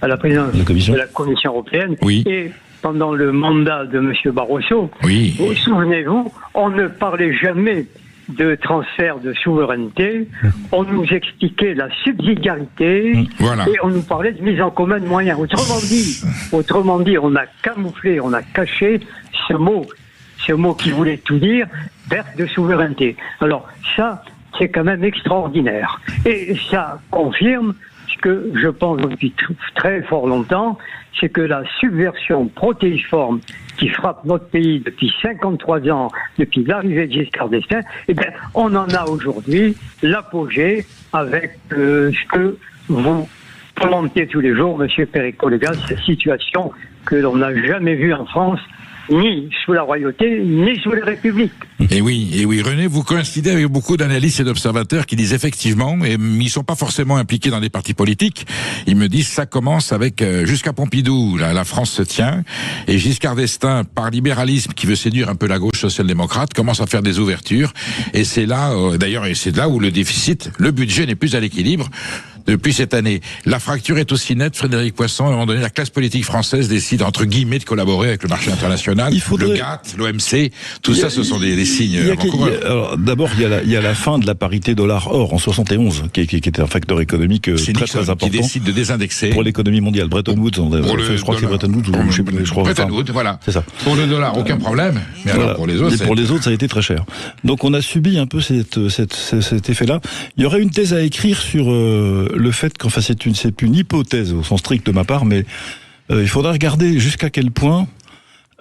à la présidence de la Commission européenne, et pendant le mandat de Monsieur Barroso, vous souvenez-vous, on ne parlait jamais de transfert de souveraineté, on nous expliquait la subsidiarité et on nous parlait de mise en commun de moyens. Autrement dit, on a camouflé, on a caché ce mot qui voulait tout dire, perte de souveraineté. Alors ça, c'est quand même extraordinaire. Et ça confirme ce que je pense depuis très fort longtemps, c'est que la subversion protéiforme qui frappe notre pays depuis 53 ans, depuis l'arrivée de Giscard d'Estaing, on en a aujourd'hui l'apogée avec ce que vous commentez tous les jours, Monsieur Perico-Légas, cette situation que l'on n'a jamais vue en France ni sous la royauté, ni sous la République. Et oui, René, vous coïncidez avec beaucoup d'analystes et d'observateurs qui disent effectivement, et ils sont pas forcément impliqués dans des partis politiques, ils me disent ça commence avec jusqu'à Pompidou, la France se tient, et Giscard d'Estaing, par libéralisme qui veut séduire un peu la gauche social-démocrate, commence à faire des ouvertures, et c'est là, d'ailleurs, et c'est là où le budget n'est plus à l'équilibre. Depuis cette année, la fracture est aussi nette. Frédéric Poisson, à un moment donné, la classe politique française décide, entre guillemets, de collaborer avec le marché international. Le GATT, l'OMC, tout ça, ce sont des signes avant-coureurs. D'abord, il y a la fin de la parité dollar-or en 71, qui était un facteur économique très important. Qui décide de désindexer. Pour l'économie mondiale. Bretton Woods, je crois que c'est Bretton Woods. Bretton Woods, voilà. C'est ça. Pour le dollar, aucun problème. Mais voilà. Alors, pour les autres, ça a été très cher. Donc, on a subi un peu cet effet-là. Il y aurait une thèse à écrire sur le fait qu'enfin c'est une hypothèse au sens strict de ma part, mais il faudra regarder jusqu'à quel point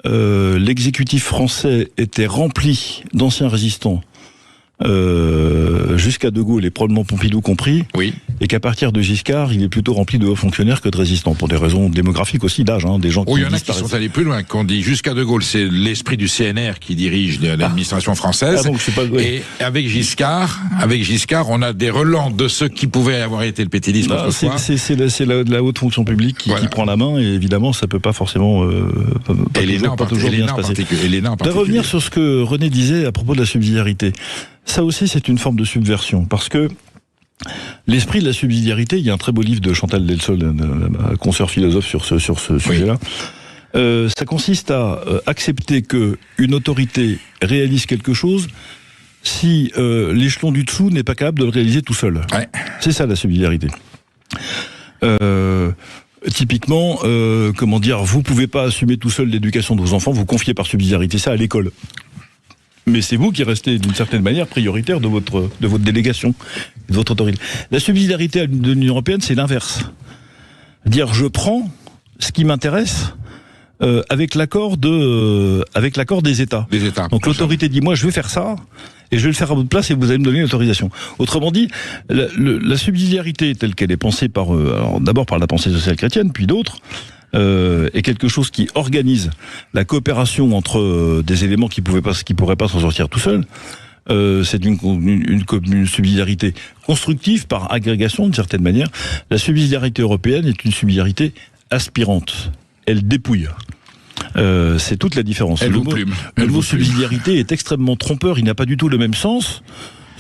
l'exécutif français était rempli d'anciens résistants jusqu'à De Gaulle et probablement Pompidou compris, oui. Et qu'à partir de Giscard, il est plutôt rempli de hauts fonctionnaires que de résistants, pour des raisons démographiques aussi, d'âge, des gens qui il y en a qui sont allés plus loin, qu'on dit jusqu'à De Gaulle, c'est l'esprit du CNR qui dirige l'administration française, et avec Giscard, on a des relents de ceux qui pouvaient avoir été le pétainisme autrefois. C'est la haute fonction publique qui prend la main, et évidemment, ça peut pas forcément pas toujours bien se passer. De revenir sur ce que René disait à propos de la subsidiarité. Ça aussi, c'est une forme de subversion, parce que l'esprit de la subsidiarité, il y a un très beau livre de Chantal Delsol, consoeur philosophe sur ce sujet-là. Ça consiste à accepter que une autorité réalise quelque chose si l'échelon du dessous n'est pas capable de le réaliser tout seul. Ouais. C'est ça la subsidiarité. Typiquement, vous pouvez pas assumer tout seul l'éducation de vos enfants, vous confiez par subsidiarité ça à l'école. Mais c'est vous qui restez d'une certaine manière prioritaire de votre délégation, de votre autorité. La subsidiarité de l'Union européenne, c'est l'inverse. Dire je prends ce qui m'intéresse avec l'accord des États. Donc l'autorité dit moi je vais faire ça et je vais le faire à votre place et vous allez me donner l'autorisation. Autrement dit, la subsidiarité telle qu'elle est pensée d'abord par la pensée sociale chrétienne, puis d'autres. Est quelque chose qui organise la coopération entre des éléments qui pourraient pas s'en sortir tout seuls. C'est une subsidiarité constructive par agrégation d'une certaine manière. La subsidiarité européenne est une subsidiarité aspirante. Elle dépouille. C'est toute la différence. Le mot subsidiarité est extrêmement trompeur. Il n'a pas du tout le même sens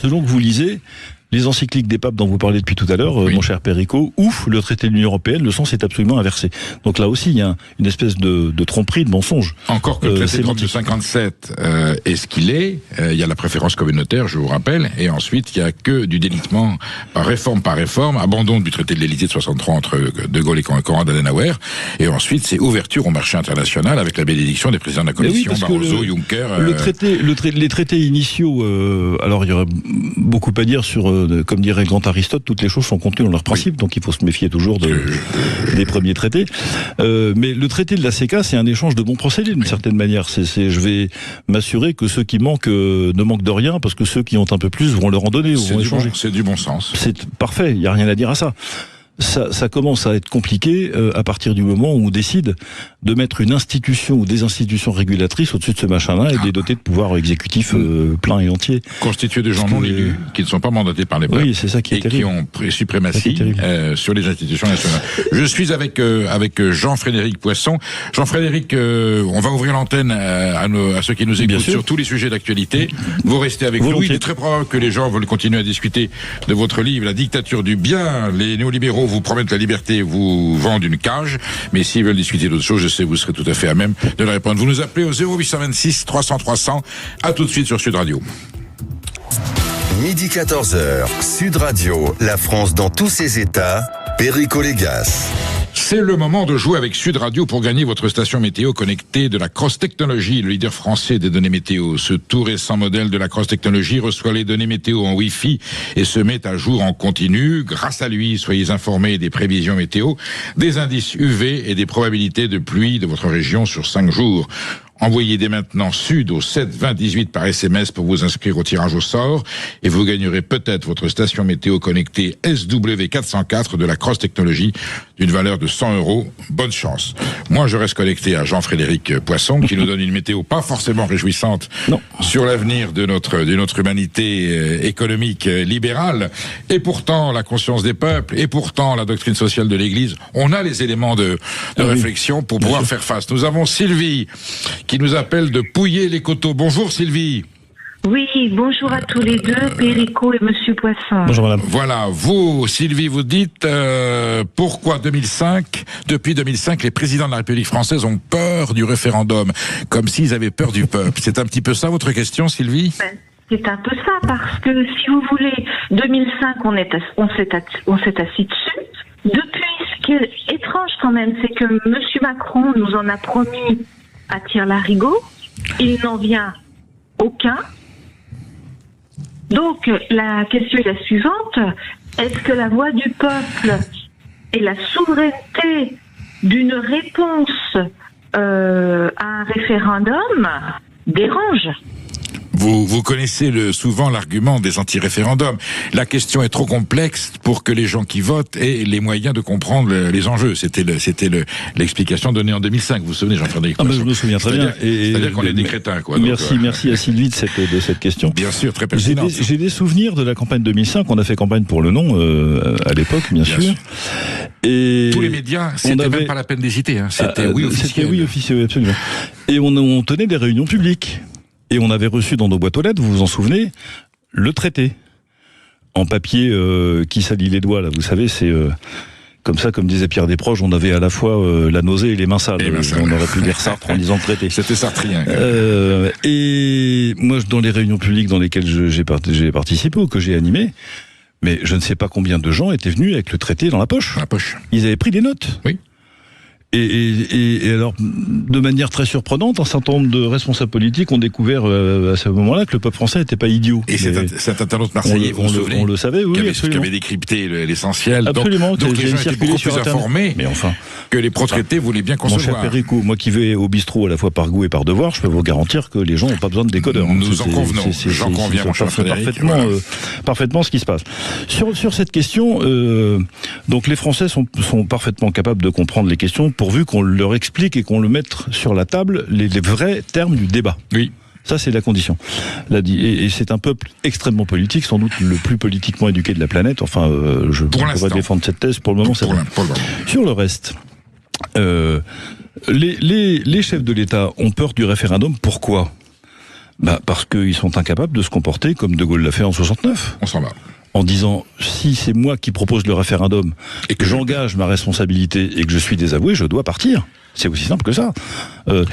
selon que vous lisez les encycliques des papes dont vous parlez depuis tout à l'heure, mon cher Perico, ou le traité de l'Union européenne, le sens est absolument inversé. Donc là aussi, il y a une espèce de tromperie, de mensonge. Encore que le traité de 57 est ce qu'il est, il y a la préférence communautaire, je vous rappelle, et ensuite il y a que du délitement par réforme, abandon du traité de l'Élysée de 63 entre De Gaulle et Konrad Adenauer, et ensuite c'est ouverture au marché international avec la bénédiction des présidents de la Commission, Barroso, Juncker. Les traités initiaux, alors il y aurait beaucoup à dire sur comme dirait le grand Aristote, toutes les choses sont contenues dans leurs principes, donc il faut se méfier toujours des premiers traités. Mais le traité de la CECA, c'est un échange de bons procédés d'une certaine manière. Je vais m'assurer que ceux qui manquent ne manquent de rien, parce que ceux qui ont un peu plus vont leur en donner. C'est du bon sens. C'est parfait, il n'y a rien à dire à ça. Ça commence à être compliqué à partir du moment où on décide de mettre une institution ou des institutions régulatrices au-dessus de ce machin-là et de les doter de pouvoirs exécutifs pleins et entiers. Constitués de gens non élus, qui ne sont pas mandatés par les peuples. Oui, c'est ça qui est terrible. Qui ont suprématie sur les institutions nationales. Je suis avec Jean-Frédéric Poisson. Jean-Frédéric, on va ouvrir l'antenne à ceux qui nous écoutent sur tous les sujets d'actualité. Vous restez avec nous. Il est très probable que les gens veulent continuer à discuter de votre livre, La dictature du bien. Les néolibéraux vous promettent la liberté, vous vendent une cage, mais s'ils veulent discuter d'autres choses, je sais, vous serez tout à fait à même de leur répondre. Vous nous appelez au 0826 300 300. À tout de suite sur Sud Radio. Midi 14h, Sud Radio, la France dans tous ses états, Perico Légas. C'est le moment de jouer avec Sud Radio pour gagner votre station météo connectée de la Cross Technology, le leader français des données météo. Ce tout récent modèle de la Cross Technology reçoit les données météo en Wi-Fi et se met à jour en continu. Grâce à lui, soyez informés des prévisions météo, des indices UV et des probabilités de pluie de votre région sur 5 jours. Envoyez dès maintenant Sud au 7 20 18 par SMS pour vous inscrire au tirage au sort et vous gagnerez peut-être votre station météo connectée SW404 de la Cross Technologie d'une valeur de 100 €. Bonne chance. Moi, je reste connecté à Jean-Frédéric Poisson qui nous donne une météo pas forcément réjouissante sur l'avenir de notre humanité économique libérale. Et pourtant, la conscience des peuples et pourtant la doctrine sociale de l'Église, on a les éléments de réflexion pour pouvoir faire face. Nous avons Sylvie qui nous appelle de Pouillé-les-Coteaux. Bonjour Sylvie. Oui, bonjour à tous les deux, Péricot et Monsieur Poisson. Bonjour madame. Voilà, vous, Sylvie, vous dites pourquoi depuis 2005, les présidents de la République française ont peur du référendum, comme s'ils avaient peur du peuple. C'est un petit peu ça votre question, Sylvie ? C'est un peu ça, parce que si vous voulez, 2005, on s'est assis dessus. Depuis, ce qui est étrange quand même, c'est que Monsieur Macron nous en a promis à tire-larigot. Il n'en vient aucun. Donc, la question est la suivante. Est-ce que la voix du peuple et la souveraineté d'une réponse à un référendum dérangent ? Vous connaissez souvent l'argument des anti-référendums. La question est trop complexe pour que les gens qui votent aient les moyens de comprendre les enjeux. C'était l'explication donnée en 2005. Vous vous souvenez, Jean-Frédéric Poisson ? Je me souviens très bien. C'est-à-dire qu'on est des crétins, quoi. Merci à Sylvie de cette question. Bien sûr, très pertinente. J'ai des souvenirs de la campagne 2005. On a fait campagne pour le non à l'époque, bien sûr. Et tous les médias, c'était même pas la peine d'hésiter. Hein. C'était oui officiel. C'était oui officiel, absolument. Et on tenait des réunions publiques. Et on avait reçu dans nos boîtes aux lettres, vous vous en souvenez, le traité. En papier qui salit les doigts, là, vous savez, c'est comme ça, comme disait Pierre Desproges, on avait à la fois la nausée et les mains sales. On aurait pu dire Sartre en disant traité. C'était sartrien. Et moi, dans les réunions publiques dans lesquelles j'ai participé ou que j'ai animé, mais je ne sais pas combien de gens étaient venus avec le traité dans la poche. Ils avaient pris des notes. Oui. Et alors, de manière très surprenante, un certain nombre de responsables politiques ont découvert à ce moment-là que le peuple français n'était pas idiot. Et c'est un internaute marseillais, on le savait, oui, qui avait décrypté l'essentiel. Absolument. Donc les gens étaient beaucoup plus informés que les pro-traités voulaient bien concevoir. Mon cher Péricot, moi qui vais au bistrot à la fois par goût et par devoir, je peux vous garantir que les gens n'ont pas besoin de décodeurs. Nous en convenons. J'en conviens, mon cher Frédéric. Parfaitement ce qui se passe. Sur cette question, donc les Français sont parfaitement capables de comprendre les questions, pourvu qu'on leur explique et qu'on le mette sur la table les vrais termes du débat. Oui. Ça, c'est la condition. Et c'est un peuple extrêmement politique, sans doute le plus politiquement éduqué de la planète. Enfin, je pourrais défendre cette thèse. Pour le moment, c'est vrai. Sur le reste, les chefs de l'État ont peur du référendum. Pourquoi ? Parce qu'ils sont incapables de se comporter comme De Gaulle l'a fait en 69. On s'en va. En disant, si c'est moi qui propose le référendum et que j'engage ma responsabilité et que je suis désavoué, je dois partir. C'est aussi simple que ça. Une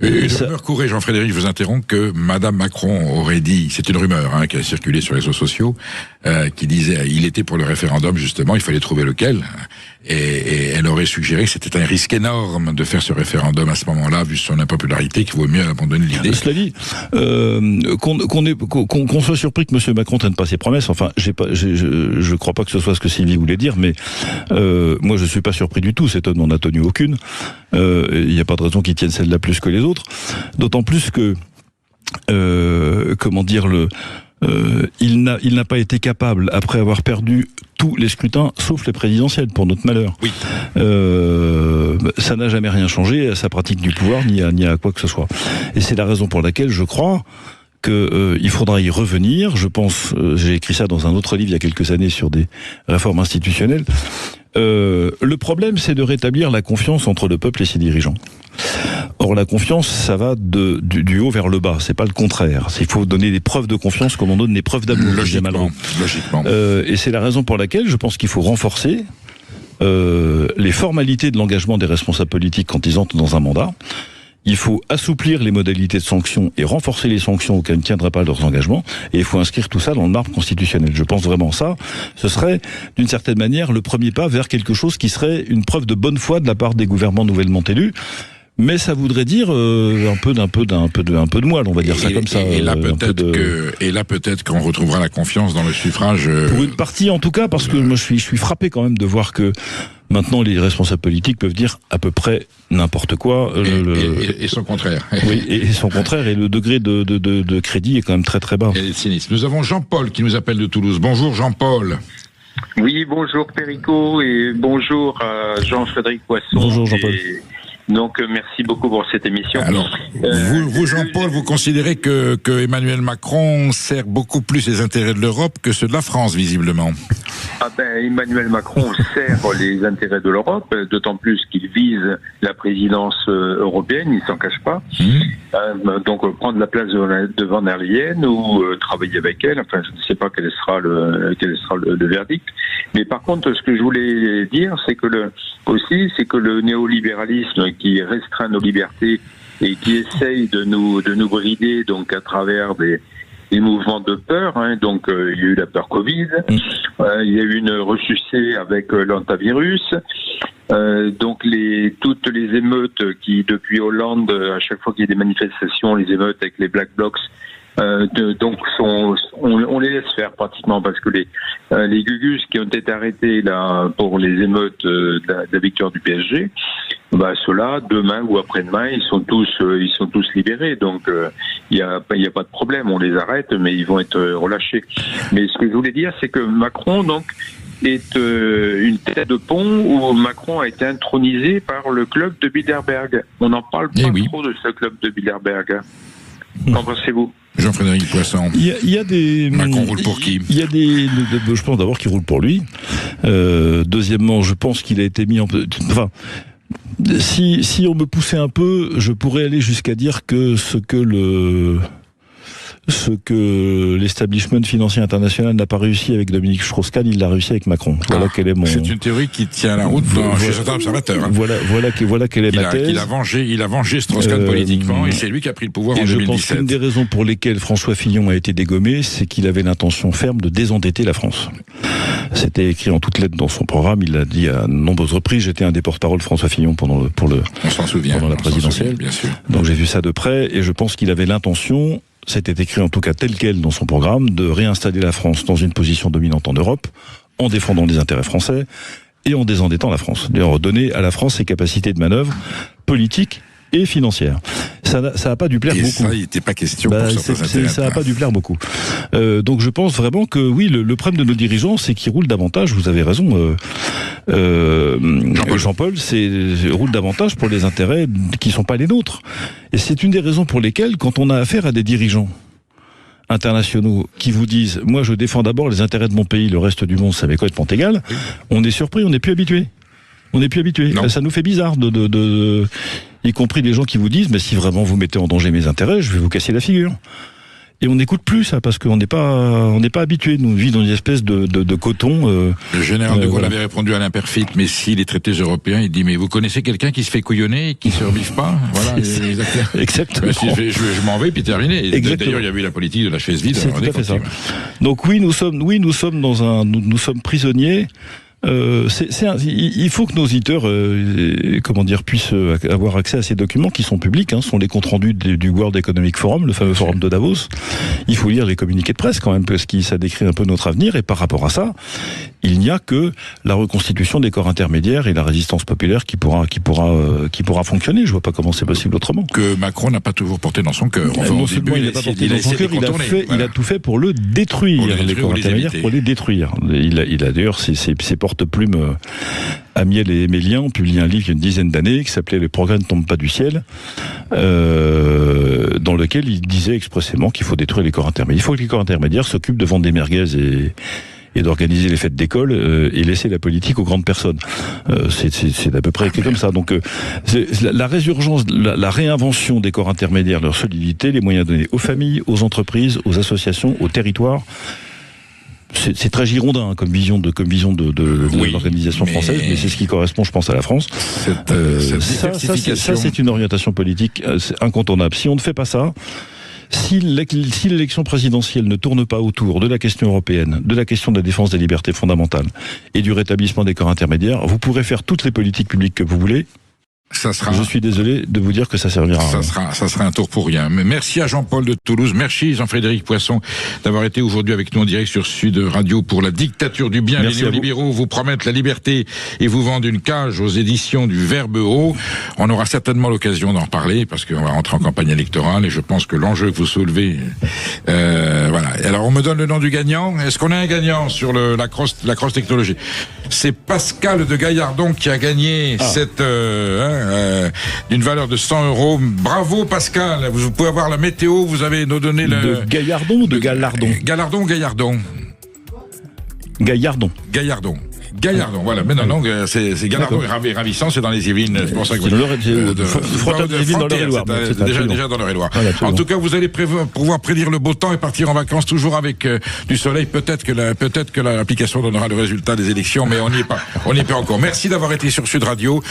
rumeur courait, Jean-Frédéric, je vous interromps, que Madame Macron aurait dit, c'est une rumeur qui a circulé sur les réseaux sociaux, qui disait, il était pour le référendum, justement, il fallait trouver lequel, et elle aurait suggéré que c'était un risque énorme de faire ce référendum à ce moment-là, vu son impopularité, qu'il vaut mieux abandonner l'idée. Cela dit, qu'on soit surpris que M. Macron tienne pas ses promesses, enfin, je crois pas que ce soit ce que Sylvie voulait dire, mais moi je suis pas surpris du tout, cet homme n'en a tenu aucune. Il n'y a pas de raison qu'il tienne celle-là plus que les autres, d'autant plus que il n'a pas été capable, après avoir perdu tous les scrutins, sauf les présidentiels, pour notre malheur. Oui. Ça n'a jamais rien changé à sa pratique du pouvoir, ni à quoi que ce soit. Et c'est la raison pour laquelle je crois qu'il faudra y revenir. Je pense, j'ai écrit ça dans un autre livre il y a quelques années sur des réformes institutionnelles. Le problème, c'est de rétablir la confiance entre le peuple et ses dirigeants. Or, la confiance, ça va du haut vers le bas. C'est pas le contraire. Il faut donner des preuves de confiance comme on donne des preuves d'amour. Logiquement. Et c'est la raison pour laquelle je pense qu'il faut renforcer les formalités de l'engagement des responsables politiques quand ils entrent dans un mandat. Il faut assouplir les modalités de sanctions et renforcer les sanctions auxquelles ne tiendraient pas leurs engagements. Et il faut inscrire tout ça dans le marbre constitutionnel. Je pense vraiment ça. Ce serait, d'une certaine manière, le premier pas vers quelque chose qui serait une preuve de bonne foi de la part des gouvernements nouvellement élus. Mais ça voudrait dire un peu de moelle, on va dire ça comme ça. Et là peut-être qu'on retrouvera la confiance dans le suffrage. Pour une partie en tout cas, parce que moi je suis frappé quand même de voir que Maintenant, les responsables politiques peuvent dire à peu près n'importe quoi. Et son contraire. Oui, et son contraire. Et le degré de crédit est quand même très très bas. Et cynisme. Nous avons Jean-Paul qui nous appelle de Toulouse. Bonjour Jean-Paul. Oui, bonjour Perico et bonjour à Jean-Frédéric Poisson. Bonjour Jean-Paul. Donc merci beaucoup pour cette émission. Alors, vous Jean-Paul, vous considérez que Emmanuel Macron sert beaucoup plus les intérêts de l'Europe que ceux de la France, visiblement. Ah ben, Emmanuel Macron sert les intérêts de l'Europe, d'autant plus qu'il vise la présidence européenne, il s'en cache pas. Donc prendre la place de Van der Leyen ou travailler avec elle, enfin je ne sais pas quel sera le verdict. Mais par contre, ce que je voulais dire, c'est que le néolibéralisme qui restreint nos libertés et qui essaye de nous brider donc à travers des mouvements de peur, hein. Donc il y a eu la peur Covid, il y a eu une ressucée avec l'antivirus, donc toutes les émeutes qui depuis Hollande, à chaque fois qu'il y a des manifestations, les émeutes avec les Black Blocs, donc on les laisse faire pratiquement parce que les Gugus qui ont été arrêtés là pour les émeutes de la victoire du PSG, bah ceux-là demain ou après-demain ils sont tous libérés, donc il y a pas de problème, on les arrête mais ils vont être relâchés. Mais ce que je voulais dire, c'est que Macron donc est une tête de pont où Macron a été intronisé par le club de Bilderberg. On n'en parle pas trop de ce club de Bilderberg. Qu'en pensez-vous? Jean-Frédéric Poisson. Il y a des. Macron roule pour qui? Il y a je pense d'abord qu'il roule pour lui. Deuxièmement, je pense qu'il a été mis en. Enfin, si on me poussait un peu, je pourrais aller jusqu'à dire que ce que l'establishment financier international n'a pas réussi avec Dominique Strauss-Kahn, il l'a réussi avec Macron. Voilà quel est mon. C'est une théorie qui tient la route chez certains observateurs. Hein. Voilà quelle est ma thèse. Il a vengé Strauss-Kahn politiquement et c'est lui qui a pris le pouvoir en 2017. Je pense qu'une des raisons pour lesquelles François Fillon a été dégommé, c'est qu'il avait l'intention ferme de désendetter la France. C'était écrit en toutes lettres dans son programme. Il l'a dit à de nombreuses reprises. J'étais un des porte-parole de François Fillon pendant la présidentielle. Bien sûr. Donc j'ai vu ça de près et je pense qu'il avait l'intention. C'était écrit en tout cas tel quel dans son programme, de réinstaller la France dans une position dominante en Europe, en défendant les intérêts français et en désendettant la France. D'ailleurs, donner à la France ses capacités de manœuvre politiques et financières. Ça n'a pas dû plaire beaucoup. Ça, il n'était pas question pour certains intérêts. Ça n'a pas dû plaire beaucoup. Donc je pense vraiment que oui, le problème de nos dirigeants, c'est qu'ils roulent davantage, vous avez raison, Jean-Paul, roule davantage pour les intérêts qui ne sont pas les nôtres. Et c'est une des raisons pour lesquelles, quand on a affaire à des dirigeants internationaux qui vous disent « Moi, je défends d'abord les intérêts de mon pays, le reste du monde, ça m'est complètement égal », on est surpris, on n'est plus habitué. Ça nous fait bizarre y compris des gens qui vous disent « Mais si vraiment vous mettez en danger mes intérêts, je vais vous casser la figure ». Et on n'écoute plus ça parce qu'on n'est pas habitué. Nous vivons dans une espèce de coton. Le général de Gaulle avait répondu à l'imperfite, mais si les traités européens, il dit mais vous connaissez quelqu'un qui se fait couillonner et qui ne survive pas? Voilà. Exactement. Je m'en vais puis terminé. D'ailleurs, il y a eu la politique de la chaise vide. C'est tout à fait ça. Donc oui, nous sommes prisonniers. Il faut que nos auditeurs, puissent avoir accès à ces documents qui sont publics, hein, sont les comptes rendus du World Economic Forum, le fameux forum de Davos. Il faut lire les communiqués de presse quand même, parce que ça décrit un peu notre avenir. Et par rapport à ça, il n'y a que la reconstitution des corps intermédiaires et la résistance populaire qui pourra fonctionner. Je vois pas comment c'est possible autrement. Que Macron n'a pas toujours porté dans son cœur. Enfin, non seulement il n'a pas porté dans son cœur, il a tout fait pour le détruire, les corps intermédiaires, pour les détruire. Il a d'ailleurs ses porte-plumes Amiel et Emélien ont publié un livre il y a une dizaine d'années qui s'appelait « Le progrès ne tombe pas du ciel », dans lequel il disait expressément qu'il faut détruire les corps intermédiaires. Il faut que les corps intermédiaires s'occupent de vendre des merguez et d'organiser les fêtes d'école et laisser la politique aux grandes personnes. C'est à peu près comme ça. Donc la résurgence, la réinvention des corps intermédiaires, leur solidité, les moyens donnés aux familles, aux entreprises, aux associations, aux territoires. C'est très girondin comme vision de l'organisation française, mais c'est ce qui correspond, je pense, à la France. Ça, c'est une orientation politique incontournable. Si on ne fait pas ça, si l'élection présidentielle ne tourne pas autour de la question européenne, de la question de la défense des libertés fondamentales et du rétablissement des corps intermédiaires, vous pourrez faire toutes les politiques publiques que vous voulez. Je suis désolé de vous dire que ça servira à rien. Ça sera un tour pour rien. Mais merci à Jean-Paul de Toulouse. Merci Jean-Frédéric Poisson d'avoir été aujourd'hui avec nous en direct sur Sud Radio pour la dictature du bien. Merci. Les néolibéraux vous promettent la liberté et vous vendent une cage aux éditions du Verbe Haut. On aura certainement l'occasion d'en reparler parce qu'on va rentrer en campagne électorale et je pense que l'enjeu que vous soulevez, voilà. Alors on me donne le nom du gagnant. Est-ce qu'on a un gagnant sur la cross technologie? C'est Pascal de Gaillardon qui a gagné cette d'une valeur de 100 €. Bravo Pascal. Vous pouvez avoir la météo. Vous avez nos données de Gaillardon ou de Gallardon? Gaillardon ou Gaillardon? Gaillardon, voilà. Mais non, c'est Gaillardon et ravissant, c'est dans les Yvelines. C'est pour ça que vous... Déjà dans l'Eure-et-Loire. Voilà, en tout cas, vous allez pouvoir prédire le beau temps et partir en vacances toujours avec du soleil. Peut-être que l'application donnera le résultat des élections, mais on n'y est pas encore. Merci d'avoir été sur Sud Radio.